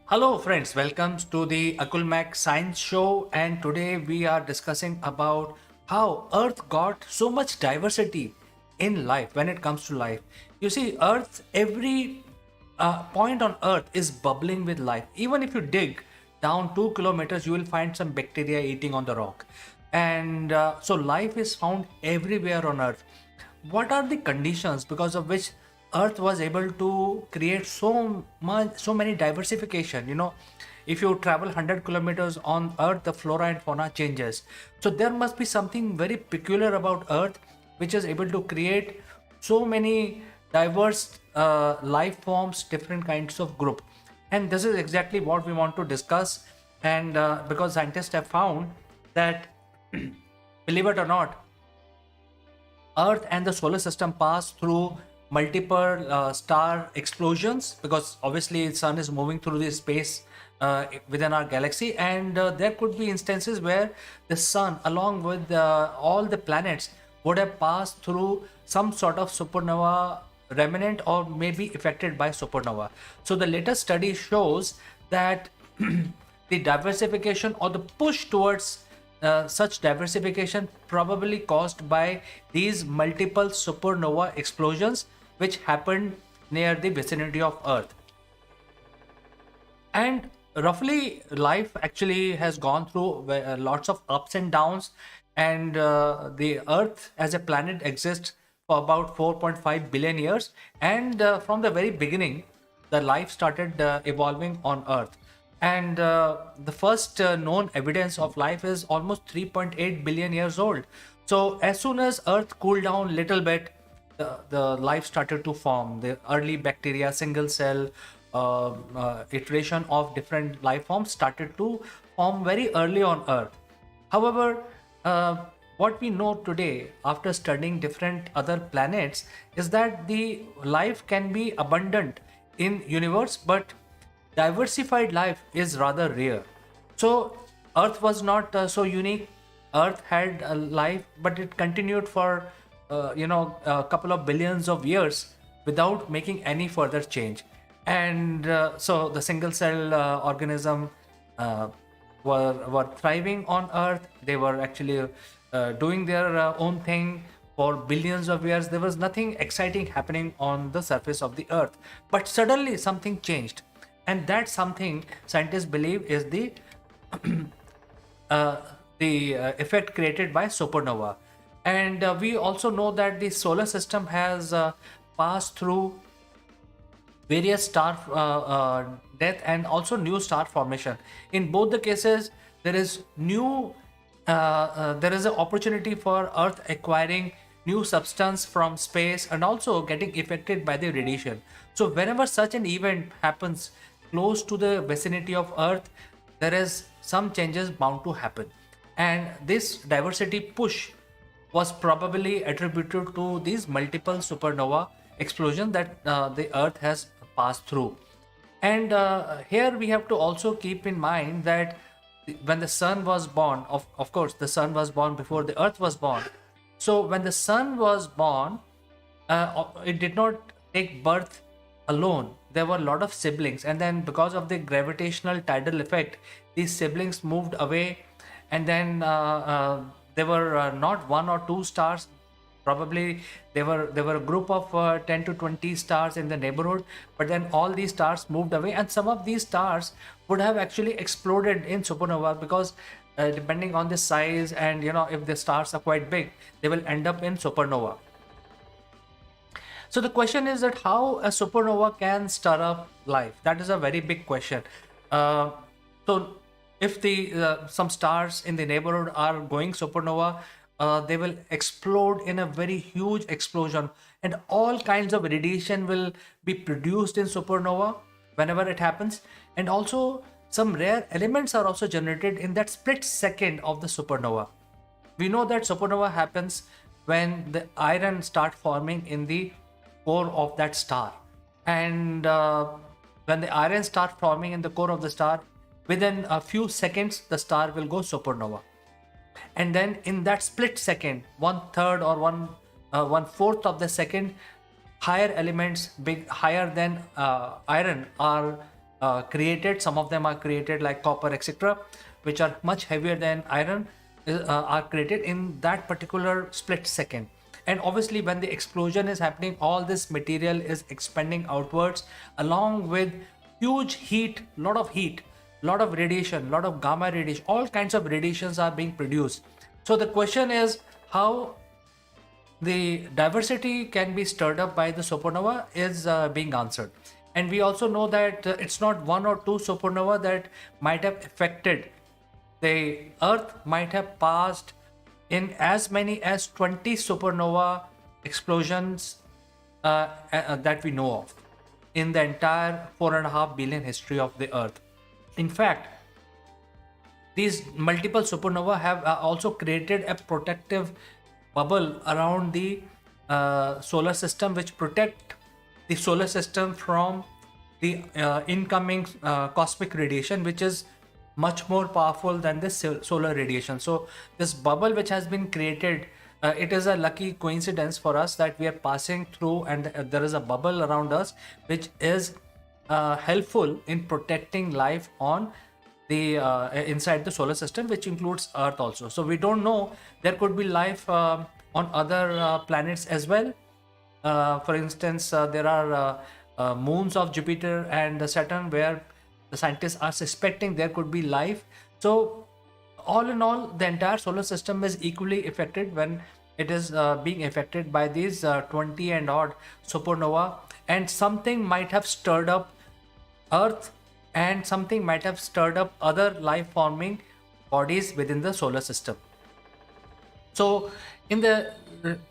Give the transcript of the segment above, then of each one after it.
Hello friends, welcome to the Akulmach Science Show, and today we are discussing about how Earth got so much diversity in life when it comes to life. You see, Earth, every point on Earth is bubbling with life. Even if you dig down 2 kilometers, you will find some bacteria eating on the rock. And so life is found everywhere on Earth. What are the conditions because of which Earth was able to create so many diversification? If you travel 100 kilometers on Earth, the flora and fauna changes. So there must be something very peculiar about Earth which is able to create so many diverse life forms, different kinds of group. And this is exactly what we want to discuss. And because scientists have found that, believe it or not, Earth and the solar system pass through multiple star explosions, because obviously the sun is moving through the space within our galaxy, and there could be instances where the sun along with all the planets would have passed through some sort of supernova remnant or maybe affected by supernova. So the latest study shows that the diversification or the push towards such diversification probably caused by these multiple supernova explosions which happened near the vicinity of Earth. And roughly, life actually has gone through lots of ups and downs, and the Earth as a planet exists for about 4.5 billion years. And from the very beginning, the life started evolving on Earth. And the first known evidence of life is almost 3.8 billion years old. So as soon as Earth cooled down a little bit, the life started to form. The early bacteria, single cell iteration of different life forms started to form very early on Earth. However, what we know today after studying different other planets is that the life can be abundant in universe, but diversified life is rather rare. So Earth was not so unique. Earth had a life, but it continued for a couple of billions of years without making any further change. And so the single cell organism uh, were thriving on Earth. They were actually doing their own thing for billions of years. There was nothing exciting happening on the surface of the Earth, but suddenly something changed, and that something scientists believe is uh, the effect created by supernova. And we also know that the solar system has passed through various star death and also new star formation. In both the cases, there is there is an opportunity for Earth acquiring new substance from space and also getting affected by the radiation. So whenever such an event happens close to the vicinity of Earth, there is some changes bound to happen. And this diversity push was probably attributed to these multiple supernova explosions that the Earth has passed through. And here we have to also keep in mind that when the sun was born, of course, the sun was born before the Earth was born. So when the sun was born, it did not take birth alone. There were a lot of siblings, and then because of the gravitational tidal effect, these siblings moved away, and then there were not one or two stars. Probably there were a group of 10 to 20 stars in the neighborhood, but then all these stars moved away, and some of these stars would have actually exploded in supernova because depending on the size and if the stars are quite big, they will end up in supernova. So the question is that how a supernova can stir up life. That is a very big question. Uh, so if the some stars in the neighborhood are going supernova, they will explode in a very huge explosion, and all kinds of radiation will be produced in supernova whenever it happens. And also some rare elements are also generated in that split second of the supernova. We know that supernova happens when the iron start forming in the core of that star, and when the iron start forming in the core of the star, within a few seconds the star will go supernova. And then in that split second, one third or one fourth of the second, higher elements big higher than iron are created. Some of them are created like copper, etc., which are much heavier than iron, are created in that particular split second. And obviously, when the explosion is happening, all this material is expanding outwards, along with huge heat, lot of radiation, lot of gamma radiation, all kinds of radiations are being produced. So the question is how the diversity can be stirred up by the supernova is being answered. And we also know that it's not one or two supernova that might have affected the Earth. Might have passed in as many as 20 supernova explosions that we know of in the entire 4.5 billion history of the Earth. In fact, these multiple supernova have also created a protective bubble around the solar system, which protect the solar system from the incoming cosmic radiation, which is much more powerful than the solar radiation. So this bubble which has been created, it is a lucky coincidence for us that we are passing through, and there is a bubble around us which is helpful in protecting life on the inside the solar system, which includes Earth also. So we don't know, there could be life on other planets as well. For instance, there are moons of Jupiter and Saturn where the scientists are suspecting there could be life. So all in all, the entire solar system is equally affected when it is being affected by these 20 and odd supernova, and something might have stirred up Earth, and something might have stirred up other life forming bodies within the solar system. So in the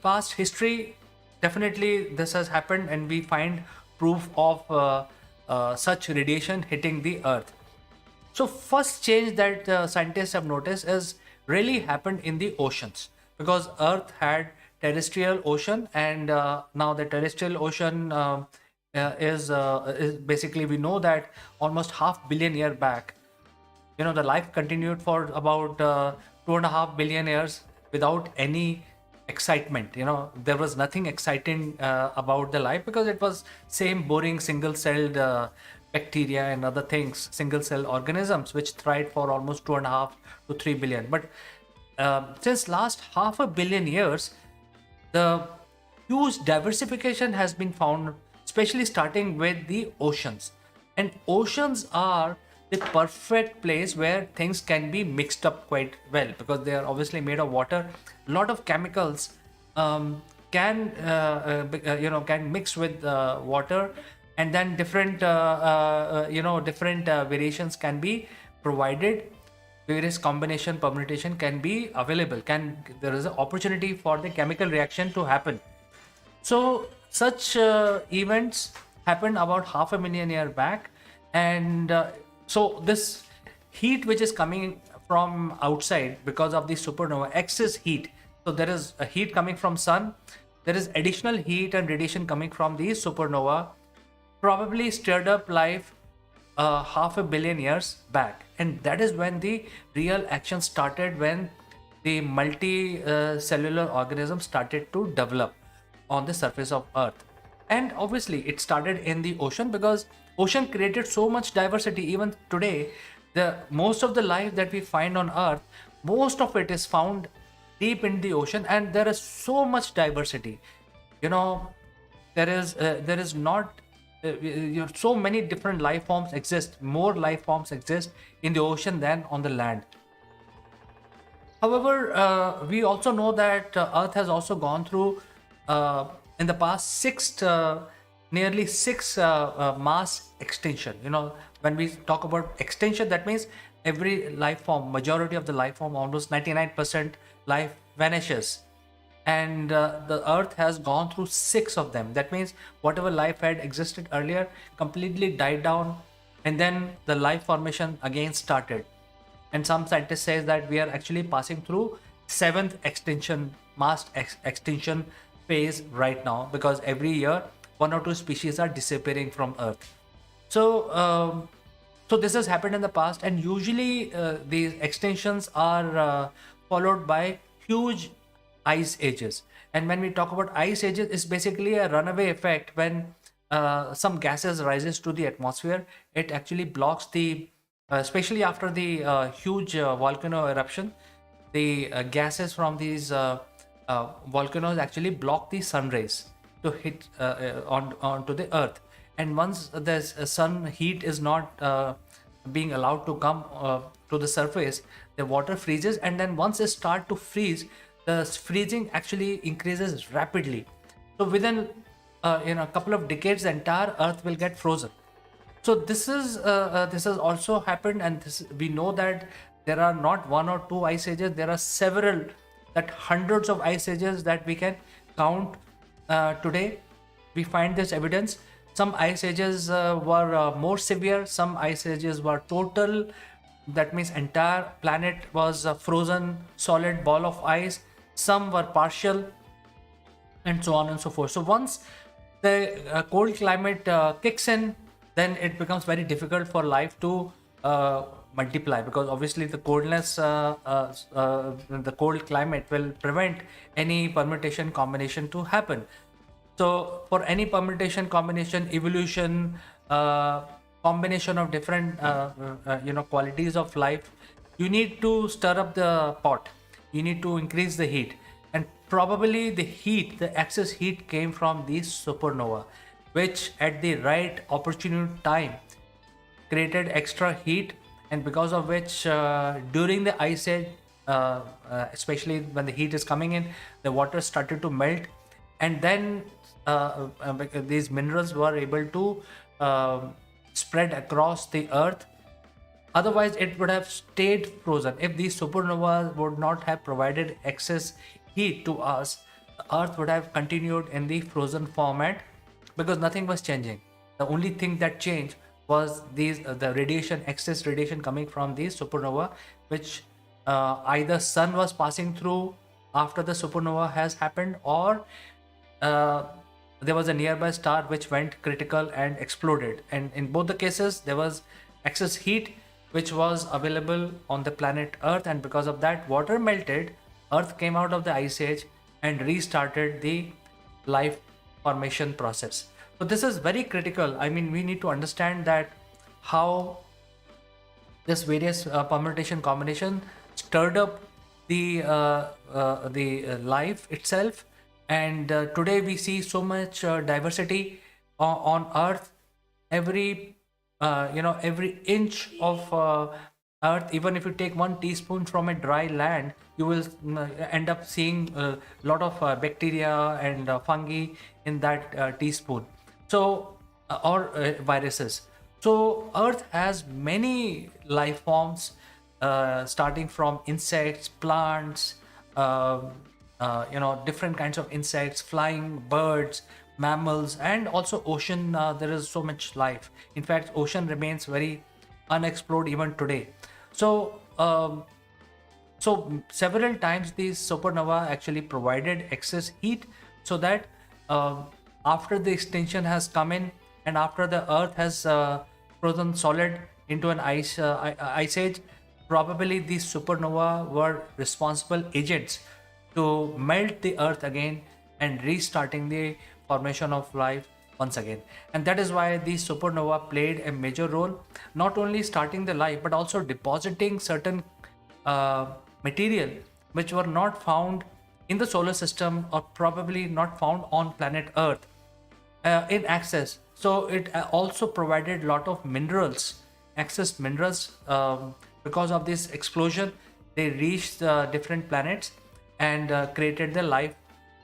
past history, definitely this has happened, and we find proof of such radiation hitting the Earth. So first change that scientists have noticed is really happened in the oceans, because Earth had terrestrial ocean, and now the terrestrial ocean is basically, we know that almost 500 million year back, the life continued for about 2.5 billion years without any excitement. There was nothing exciting about the life, because it was same boring single-celled bacteria and other things, single-cell organisms which thrived for almost 2.5 to 3 billion. But since last 500 million years, the huge diversification has been found, especially starting with the oceans. And oceans are the perfect place where things can be mixed up quite well, because they are obviously made of water. A lot of chemicals can mix with water, and then different variations can be provided. Various combination permutation can be available. There is an opportunity for the chemical reaction to happen. So such events happened about 500 million year back, and so this heat which is coming from outside because of the supernova, excess heat. So there is a heat coming from sun. There is additional heat and radiation coming from the supernova, probably stirred up life 500 million years back, and that is when the real action started, when the multi-cellular organisms started to develop on the surface of Earth. And obviously it started in the ocean, because ocean created so much diversity. Even today, the most of the life that we find on Earth, most of it is found deep in the ocean, and there is so much diversity. There is not so many different life forms exist. More life forms exist in the ocean than on the land. However, we also know that Earth has also gone through in the past nearly six mass extinction. When we talk about extinction, that means every life form, majority of the life form, almost 99% life vanishes, and the Earth has gone through six of them. That means whatever life had existed earlier completely died down, and then the life formation again started. And some scientists say that we are actually passing through seventh mass extinction phase right now, because every year one or two species are disappearing from Earth. So this has happened in the past, and usually these extinctions are followed by huge ice ages. And when we talk about ice ages, it's basically a runaway effect when some gases rises to the atmosphere. It actually blocks the, especially after the huge volcano eruption, the gases from these volcanoes actually block the sun rays to hit onto the earth. And once the sun heat is not being allowed to come to the surface, the water freezes, and then once it start to freeze, the freezing actually increases rapidly. So within in a couple of decades, the entire earth will get frozen. So this has also happened, and we know that there are not one or two ice ages. There are several, that hundreds of ice ages that we can count today. We find this evidence. Some ice ages were more severe. Some ice ages were total. That means entire planet was a frozen solid ball of ice. Some were partial, and so on and so forth. So once the cold climate kicks in, then it becomes very difficult for life to multiply, because obviously the the cold climate will prevent any permutation combination to happen. So for any permutation combination, evolution, combination of different qualities of life, you need to stir up the pot. You need to increase the heat, and probably the excess heat came from these supernova, which at the right opportune time created extra heat, and because of which during the ice age, especially when the heat is coming in, the water started to melt, and then these minerals were able to spread across the earth. Otherwise, it would have stayed frozen. If these supernovas would not have provided excess heat to us, the earth would have continued in the frozen format, because nothing was changing. The only thing that changed was the radiation, excess radiation coming from these supernova, which either sun was passing through after the supernova has happened, or there was a nearby star which went critical and exploded. And in both the cases, there was excess heat which was available on the planet Earth, and because of that, water melted, Earth came out of the ice age and restarted the life formation process. So this is very critical. I mean, we need to understand that how this various permutation combination stirred up the life itself. And today we see so much diversity on Earth. Every every inch of earth, even if you take 1 teaspoon from a dry land, you will end up seeing a lot of bacteria and fungi in that teaspoon. So or viruses. So earth has many life forms, starting from insects, plants, different kinds of insects, flying birds, mammals, and also ocean. There is so much life. In fact, ocean remains very unexplored even today. So several times these supernova actually provided excess heat, so that after the extinction has come in, and after the earth has frozen solid into an ice age, probably these supernova were responsible agents to melt the earth again and restarting the formation of life once again. And that is why these supernova played a major role, not only starting the life but also depositing certain material which were not found in the solar system, or probably not found on planet Earth in excess. So it also provided a lot of minerals, excess minerals. Because of this explosion, they reached different planets and created the life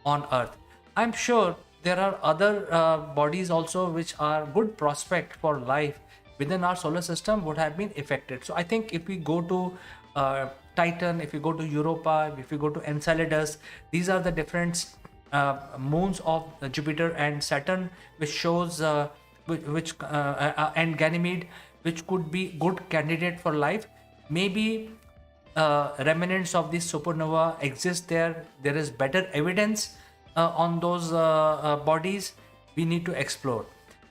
on Earth. I'm sure there are other bodies also which are good prospect for life within our solar system would have been affected. So I think if we go to Titan, if we go to Europa, if we go to Enceladus, these are the different moons of Jupiter and Saturn, which shows and Ganymede, which could be good candidate for life. Maybe remnants of this supernova exist there. There is better evidence on those bodies. We need to explore.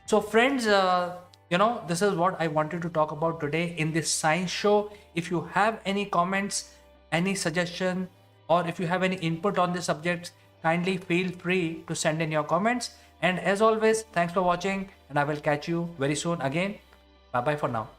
So friends, this is what I wanted to talk about today in this science show. If you have any comments, any suggestion, or if you have any input on the subjects, kindly feel free to send in your comments. And as always, thanks for watching, and I will catch you very soon again. Bye bye for now.